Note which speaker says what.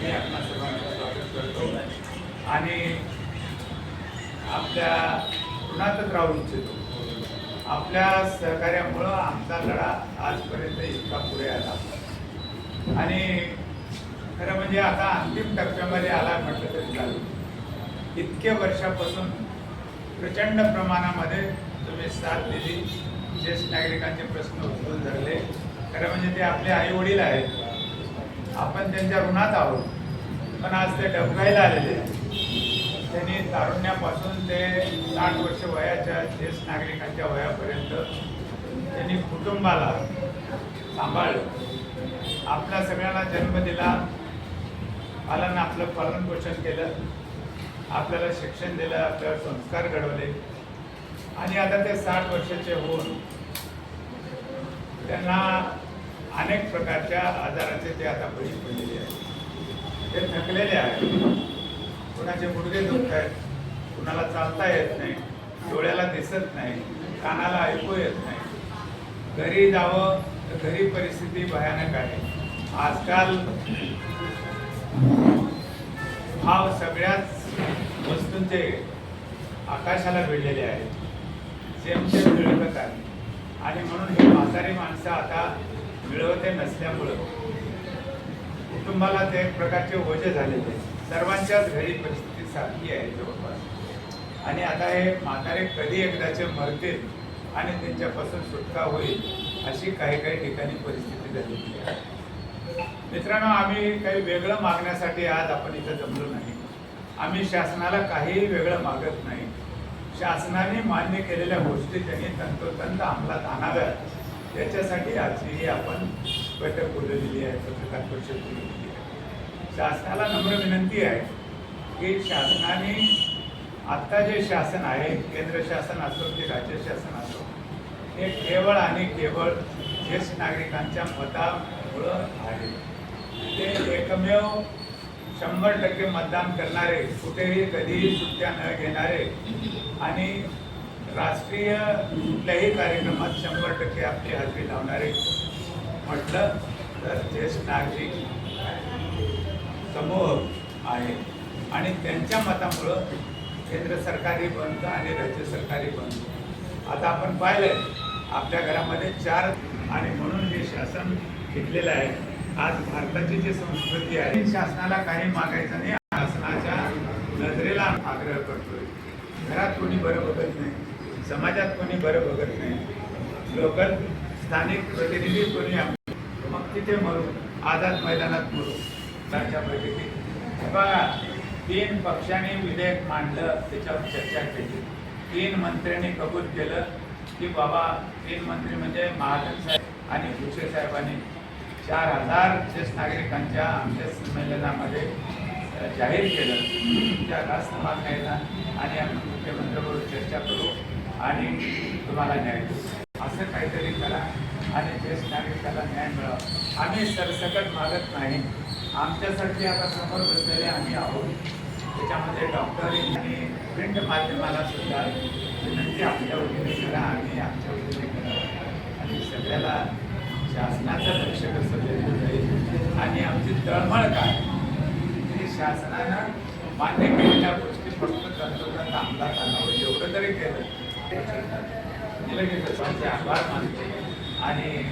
Speaker 1: मी आपणा सर्वांचं स्वागत करतो आणि आपल्या ऋणातच राहू इच्छितो. आपल्या सहकार्यामुळं आमचा लढा आजपर्यंत इतका पुढे आला आणि खरं म्हणजे आता अंतिम टप्प्यामध्ये आला म्हटलं तरी चालेल. इतक्या वर्षापासून प्रचंड प्रमाणामध्ये तुम्ही साथ दिली, ज्येष्ठ नागरिकांचे प्रश्न उचलून धरले. खरं म्हणजे ते आपले आई वडील आहेत, आपण त्यांच्या ऋणात आहोत. पण आज ते डबघाईला आलेले आहेत. त्यांनी तारुण्यापासून ते 60 वर्ष वयाच्या ज्येष्ठ नागरिकांच्या वयापर्यंत त्यांनी कुटुंबाला सांभाळलं, आपल्या सगळ्यांना जन्म दिला, आपलं पालन पोषण केलं, आपल्याला शिक्षण दिलं, आपल्याला संस्कार घडवले आणि आता ते 60 वर्षाचे होऊन त्यांना अनेक प्रकारच्या आजाराचे ते आता बळी पडलेले आहेत. ते थकलेले आहेत. कुणाचे गुडघे दुखत आहेत, कुणाला चालता येत नाही, डोळ्याला दिसत नाही, कानाला ऐकू येत नाही. घरी जावं तर घरी परिस्थिती भयानक आहे. आजकाल भाव सगळ्याच वस्तूंचे आकाशाला भिडलेले आहेत, जेमतेम मिळवत आहे. आणि म्हणून ही म्हातारी माणसं आता मिळवते नसल्यामुळं कुटुंबाला ते एक प्रकारचे ओझे झालेले. सर्वांच्याच घरी परिस्थिती सारखी आहे जवळपास. आणि आता हे म्हातारे कधी एकदाचे मरतील आणि त्यांच्यापासून सुटका होईल अशी काही काही ठिकाणी परिस्थिती झालेली आहे. मित्रांनो, आम्ही काही वेगळं मागण्यासाठी आज आपण इथं जमलो नाही. आम्ही शासनाला काहीही वेगळं मागत नाही. शासनाने मान्य केलेल्या गोष्टी त्यांनी तंतोतंत अंमलात आणाव्यात याच्यासाठी आजची ही आपण बैठक बोलवलेली आहे, पत्रकार परिषद बोलवलेली आहे. शासनाला नम्र विनंती आहे की शासनाने आत्ता जे शासन आहे, केंद्र शासन असो की राज्य शासन असो, हे केवळ आणि केवळ ज्येष्ठ नागरिकांच्या मतामुळं आहे. ते एकमेव 100% मतदान करणारे, कुठेही कधीही सुट्ट्या न घेणारे आणि राष्ट्रीय कुठल्याही कार्यक्रमात 100% आपली हजेरी लावणारे म्हटलं तर ज्येष्ठ नागरिक समूह आहे. आणि त्यांच्या मतामुळं केंद्र सरकारही बनतं आणि राज्य सरकारही बनतं. आता आपण पाहिलंय आपल्या घरामध्ये 4 आणि म्हणून हे शासन घेतलेलं आहे. आज भारताची जी संस्कृती आहे, शासनाला काही मागायचं नाही. शासनाच्या नजरेला आग्रह करतोय. घरात कोणी बरं बघत नाही, समाजात कोणी बरं बघत नाही, लोकल स्थानिक प्रतिनिधी कोणी, मग तिथे मरू, आझाद मैदानात मरू. त्याच्या बैठकीत बघा 3 पक्षांनी विधेयक मांडलं, त्याच्यावर चर्चा केली. 3 मंत्र्यांनी कबूल केलं की बाबा, 3 मंत्री म्हणजे महाजन साहेब आणि भुसे साहेबांनी 4000 ज्येष्ठ नागरिकांच्या आमच्या संमेलनामध्ये जाहीर केलं. त्या रास्त मागण्या आणि आपण मुख्यमंत्र्यांबरोबर चर्चा करू आणि तुम्हाला न्याय देऊ, असं काहीतरी करा आणि ज्येष्ठ नागरिकाला न्याय मिळावा. आम्ही सरसकट मागत नाही. आमच्यासाठी आता समोर बसलेले आम्ही आहोत. त्याच्यामध्ये डॉक्टर आणि प्रिंट माध्यमाला सुद्धा विनंती आपल्या वतीने करा, आम्ही आमच्या वतीने करा आणि सगळ्याला शासनाचं लक्ष कसं दिलं जाईल आणि आमची तळमळ काय की शासनानं मान्य केलेल्या गोष्टी फक्त तंतोतंत अंमलात आणावं. एवढं जरी केलं लगेच आभार मानते आणि